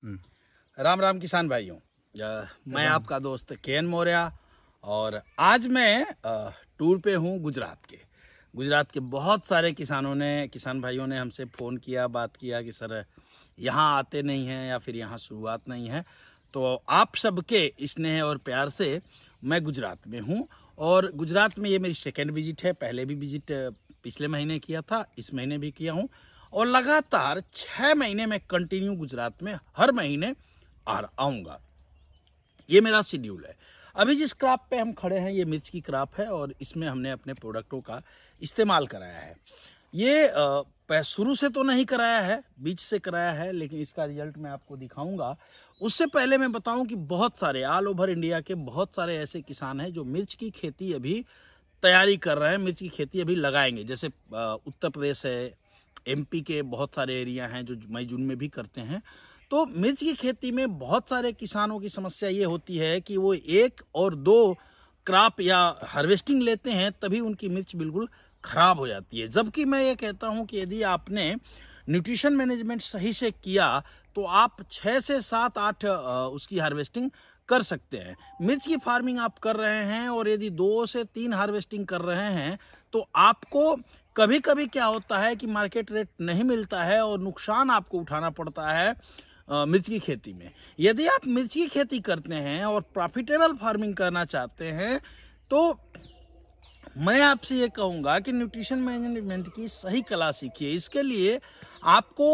राम राम किसान भाइयों। मैं आपका दोस्त केएन मौर्य और आज मैं टूर पे हूँ गुजरात के बहुत सारे किसान भाइयों ने हमसे फ़ोन किया, बात किया कि सर यहाँ आते नहीं हैं या फिर यहाँ शुरुआत नहीं है। तो आप सबके स्नेह और प्यार से मैं गुजरात में हूँ और गुजरात में ये मेरी सेकेंड विजिट है। पहले भी विजिट पिछले महीने किया था, इस महीने भी किया हूँ और लगातार 6 महीने में कंटिन्यू गुजरात में हर महीने आऊँगा। ये मेरा शेड्यूल है। अभी जिस क्रॉप पे हम खड़े हैं ये मिर्च की क्रॉप है और इसमें हमने अपने प्रोडक्टों का इस्तेमाल कराया है। ये शुरू से तो नहीं कराया है, बीच से कराया है, लेकिन इसका रिजल्ट मैं आपको दिखाऊंगा। उससे पहले मैं बताऊं कि बहुत सारे ऑल ओवर इंडिया के बहुत सारे ऐसे किसान हैं जो मिर्च की खेती अभी तैयारी कर रहे हैं, मिर्च की खेती अभी लगाएंगे। जैसे उत्तर प्रदेश है, एमपी के बहुत सारे एरिया हैं जो मई जून में भी करते हैं। तो मिर्च की खेती में बहुत सारे किसानों की समस्या ये होती है कि वो 1 और 2 क्रॉप या हार्वेस्टिंग लेते हैं तभी उनकी मिर्च बिल्कुल ख़राब हो जाती है। जबकि मैं ये कहता हूँ कि यदि आपने न्यूट्रिशन मैनेजमेंट सही से किया तो आप 6 से 7 8 उसकी हार्वेस्टिंग कर सकते हैं। मिर्च की फार्मिंग आप कर रहे हैं और यदि 2 से 3 हार्वेस्टिंग कर रहे हैं तो आपको कभी कभी क्या होता है कि मार्केट रेट नहीं मिलता है और नुकसान आपको उठाना पड़ता है मिर्च की खेती में। यदि आप मिर्च की खेती करते हैं और प्रॉफिटेबल फार्मिंग करना चाहते हैं तो मैं आपसे ये कहूँगा कि न्यूट्रिशन मैनेजमेंट की सही कला सीखिए। इसके लिए आपको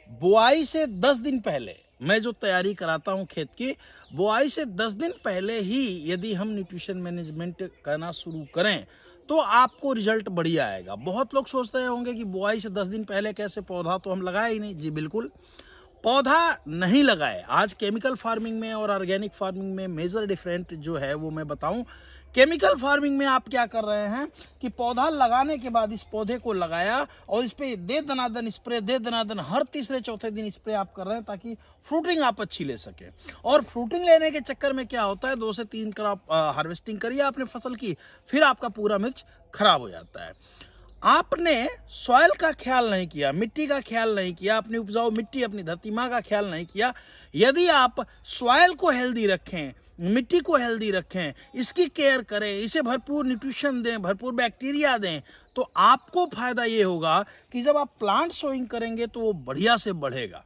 बुआई से 10 दिन पहले, मैं जो तैयारी कराता हूँ खेत की, बुआई से 10 दिन पहले ही यदि हम न्यूट्रिशन मैनेजमेंट करना शुरू करें तो आपको रिजल्ट बढ़िया आएगा। बहुत लोग सोचते होंगे कि बुआई से 10 दिन पहले कैसे, पौधा तो हम लगाए ही नहीं। जी बिल्कुल, पौधा नहीं लगाए। आज केमिकल फार्मिंग में और ऑर्गेनिक फार्मिंग में मेजर डिफरेंट जो है वो मैं बताऊं। केमिकल फार्मिंग में आप क्या कर रहे हैं कि पौधा लगाने के बाद इस पौधे को लगाया और इस पे दे दनादन स्प्रे, दे दनादन हर तीसरे चौथे दिन स्प्रे आप कर रहे हैं ताकि फ्रूटिंग आप अच्छी ले सके। और फ्रूटिंग लेने के चक्कर में क्या होता है, 2 से 3 क्रॉप हार्वेस्टिंग करिए आपने फसल की, फिर आपका पूरा मिर्च खराब हो जाता है। आपने सॉइल का ख्याल नहीं किया, मिट्टी का ख्याल नहीं किया, अपनी उपजाऊ मिट्टी, अपनी धरती माँ का ख्याल नहीं किया। यदि आप सॉइल को हेल्दी रखें, मिट्टी को हेल्दी रखें, इसकी केयर करें, इसे भरपूर न्यूट्रिशन दें, भरपूर बैक्टीरिया दें, तो आपको फायदा ये होगा कि जब आप प्लांट सोइंग करेंगे तो वो बढ़िया से बढ़ेगा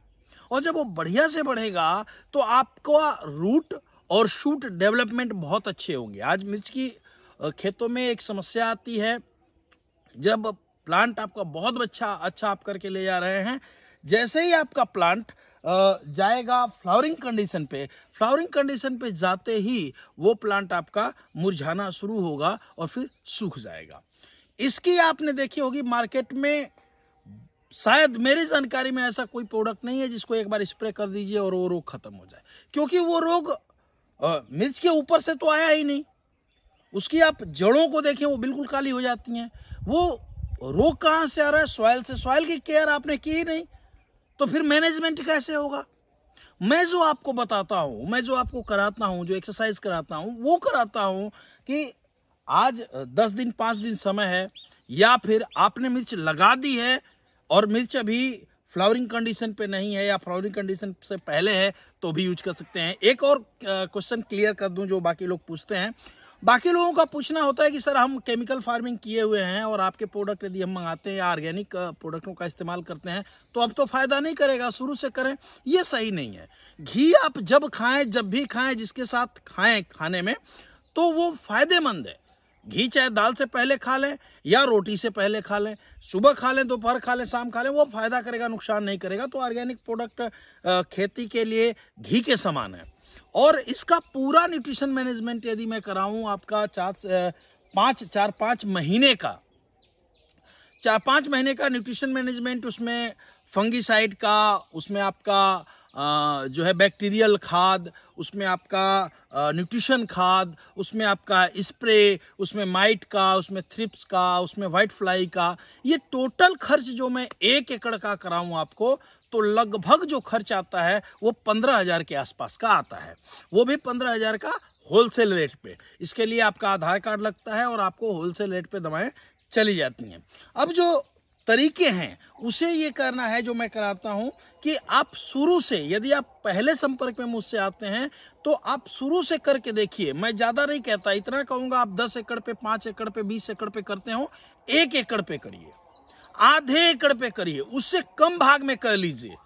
और जब वो बढ़िया से बढ़ेगा तो आपका रूट और शूट डेवलपमेंट बहुत अच्छे होंगे। आज मिर्च की खेतों में एक समस्या आती है, जब प्लांट आपका बहुत अच्छा आप करके ले जा रहे हैं, जैसे ही आपका प्लांट जाएगा फ्लावरिंग कंडीशन पे जाते ही वो प्लांट आपका मुरझाना शुरू होगा और फिर सूख जाएगा। इसकी आपने देखी होगी मार्केट में, शायद मेरी जानकारी में ऐसा कोई प्रोडक्ट नहीं है जिसको एक बार स्प्रे कर दीजिए और वो रोग खत्म हो जाए, क्योंकि वो रोग मिर्च के ऊपर से तो आया ही नहीं। उसकी आप जड़ों को देखें, वो बिल्कुल काली हो जाती हैं। वो रोग कहाँ से आ रहा है? सॉइल से। सॉइल की केयर आपने की ही नहीं तो फिर मैनेजमेंट कैसे होगा? मैं जो आपको बताता हूँ, मैं जो आपको कराता हूँ, जो एक्सरसाइज कराता हूँ वो कराता हूँ कि आज 10 दिन 5 दिन समय है, या फिर आपने मिर्च लगा दी है और मिर्च अभी फ्लावरिंग कंडीशन पे नहीं है या फ्लावरिंग कंडीशन से पहले है तो भी यूज कर सकते हैं। एक और क्वेश्चन क्लियर कर दूं जो बाकी लोग पूछते हैं। बाकी लोगों का पूछना होता है कि सर हम केमिकल फार्मिंग किए हुए हैं और आपके प्रोडक्ट यदि हम मंगाते हैं या ऑर्गेनिक प्रोडक्टों का इस्तेमाल करते हैं तो अब तो फ़ायदा नहीं करेगा, शुरू से करें। ये सही नहीं है। घी आप जब खाएं, जब भी खाएं, जिसके साथ खाएं खाने में, तो वो फ़ायदेमंद है। घी चाहे दाल से पहले खा लें या रोटी से पहले खा लें, सुबह खा लें, दोपहर खा लें, शाम खा लें, वो फ़ायदा करेगा, नुकसान नहीं करेगा। तो ऑर्गेनिक प्रोडक्ट खेती के लिए घी के समान है। और इसका पूरा न्यूट्रिशन मैनेजमेंट यदि मैं कराऊं आपका 4-5 महीने का, 4-5 महीने का न्यूट्रिशन मैनेजमेंट, उसमें फंगीसाइड का, उसमें आपका जो है बैक्टीरियल खाद, उसमें आपका न्यूट्रिशन खाद, उसमें आपका स्प्रे, उसमें माइट का, उसमें थ्रिप्स का, उसमें वाइट फ्लाई का, ये टोटल खर्च जो मैं 1 एकड़ का कराऊं आपको तो लगभग जो खर्च आता है वो 15,000 के आसपास का आता है। वो भी 15,000 का होलसेल रेट पे। इसके लिए आपका आधार कार्ड लगता है और आपको होलसेल रेट पे दवाएं चली जाती हैं। अब जो तरीके हैं उसे ये करना है जो मैं कराता हूं कि आप शुरू से, यदि आप पहले संपर्क में मुझसे आते हैं तो आप शुरू से करके देखिए। मैं ज़्यादा नहीं कहता, इतना कहूँगा आप 10 एकड़ पे, 5 एकड़ पे, 20 एकड़ पे करते हो, 1 एकड़ पे करिए, आधे एकड़ पे करिए, उससे कम भाग में कर लीजिए।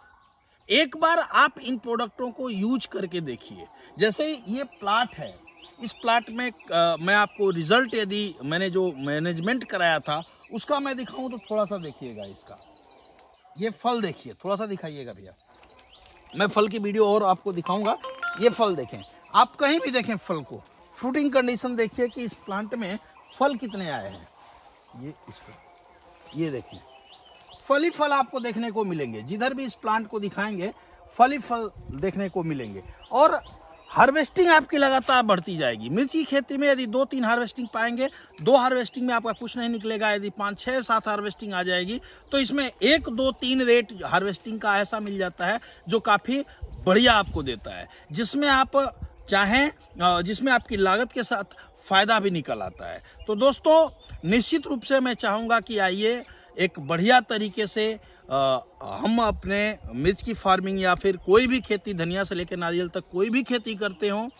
एक बार आप इन प्रोडक्टों को यूज करके देखिए। जैसे ये प्लाट है, इस प्लाट में मैं आपको रिजल्ट, यदि मैंने जो मैनेजमेंट कराया था उसका मैं दिखाऊं तो थोड़ा सा देखिएगा। इसका ये फल देखिए, थोड़ा सा दिखाइएगा भैया। मैं फल की वीडियो और आपको दिखाऊंगा। ये फल देखें, आप कहीं भी देखें फल को, फ्रूटिंग कंडीशन देखिए कि इस प्लांट में फल कितने आए हैं। ये देखिए, फल ही फल आपको देखने को मिलेंगे। जिधर भी इस प्लांट को दिखाएंगे फल ही फल देखने को मिलेंगे। और हार्वेस्टिंग आपकी लगातार बढ़ती जाएगी। मिर्ची की खेती में यदि 2-3 हार्वेस्टिंग पाएंगे, 2 हार्वेस्टिंग में आपका कुछ नहीं निकलेगा। यदि 5, 6, 7 हार्वेस्टिंग आ जाएगी तो इसमें 1, 2, 3 रेट हार्वेस्टिंग का ऐसा मिल जाता है जो काफ़ी बढ़िया आपको देता है, जिसमें आप चाहें, जिसमें आपकी लागत के साथ फ़ायदा भी निकल आता है। तो दोस्तों, निश्चित रूप से मैं चाहूँगा कि आइए एक बढ़िया तरीके से हम अपने मिर्च की फार्मिंग या फिर कोई भी खेती, धनिया से लेकर नारियल तक कोई भी खेती करते हो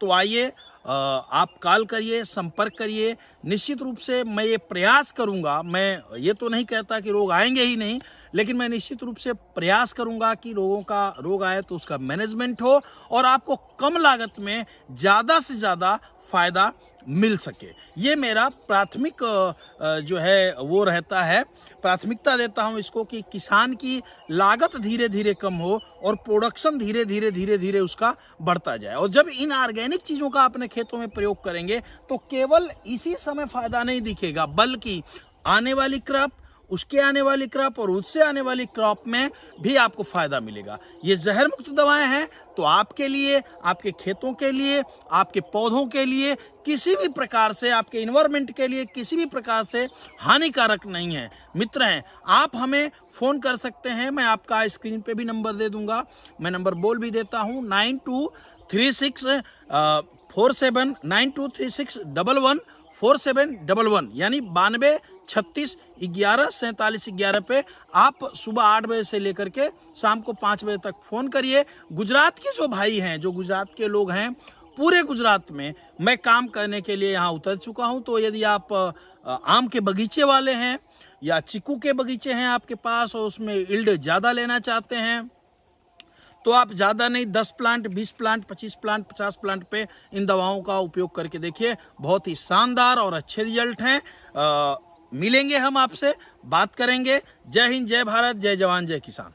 तो आइए, आप कॉल करिए, संपर्क करिए। निश्चित रूप से मैं ये प्रयास करूँगा, मैं ये तो नहीं कहता कि रोग आएंगे ही नहीं, लेकिन मैं निश्चित रूप से प्रयास करूंगा कि रोग आए तो उसका मैनेजमेंट हो और आपको कम लागत में ज़्यादा से ज़्यादा फायदा मिल सके। ये मेरा प्राथमिक जो है वो रहता है, प्राथमिकता देता हूं इसको कि किसान की लागत धीरे धीरे कम हो और प्रोडक्शन धीरे धीरे उसका बढ़ता जाए। और जब इन ऑर्गेनिक चीज़ों का अपने खेतों में प्रयोग करेंगे तो केवल इसी समय फ़ायदा नहीं दिखेगा, बल्कि आने वाली क्रॉप, उसके आने वाली क्रॉप और उससे आने वाली क्रॉप में भी आपको फायदा मिलेगा। ये जहर मुक्त दवाएं हैं, तो आपके लिए, आपके खेतों के लिए, आपके पौधों के लिए किसी भी प्रकार से, आपके इन्वायरमेंट के लिए किसी भी प्रकार से हानिकारक नहीं है। मित्र हैं, आप हमें फ़ोन कर सकते हैं, मैं आपका स्क्रीन पे भी नंबर दे दूंगा, मैं नंबर बोल भी देता हूँ, 9236114711 यानी 92 36 11 47 11 पे आप सुबह 8 बजे से लेकर के शाम को 5 बजे तक फ़ोन करिए। गुजरात के जो भाई हैं, जो गुजरात के लोग हैं, पूरे गुजरात में मैं काम करने के लिए यहाँ उतर चुका हूँ। तो यदि आप आम के बगीचे वाले हैं या चीकू के बगीचे हैं आपके पास और उसमें यील्ड ज़्यादा लेना चाहते हैं तो आप ज़्यादा नहीं 10 प्लांट, 20 प्लांट, 25 प्लांट, 50 प्लांट पे इन दवाओं का उपयोग करके देखिए। बहुत ही शानदार और अच्छे रिजल्ट हैं। मिलेंगे हम आपसे, बात करेंगे। जय हिंद, जय भारत, जय जवान, जय किसान।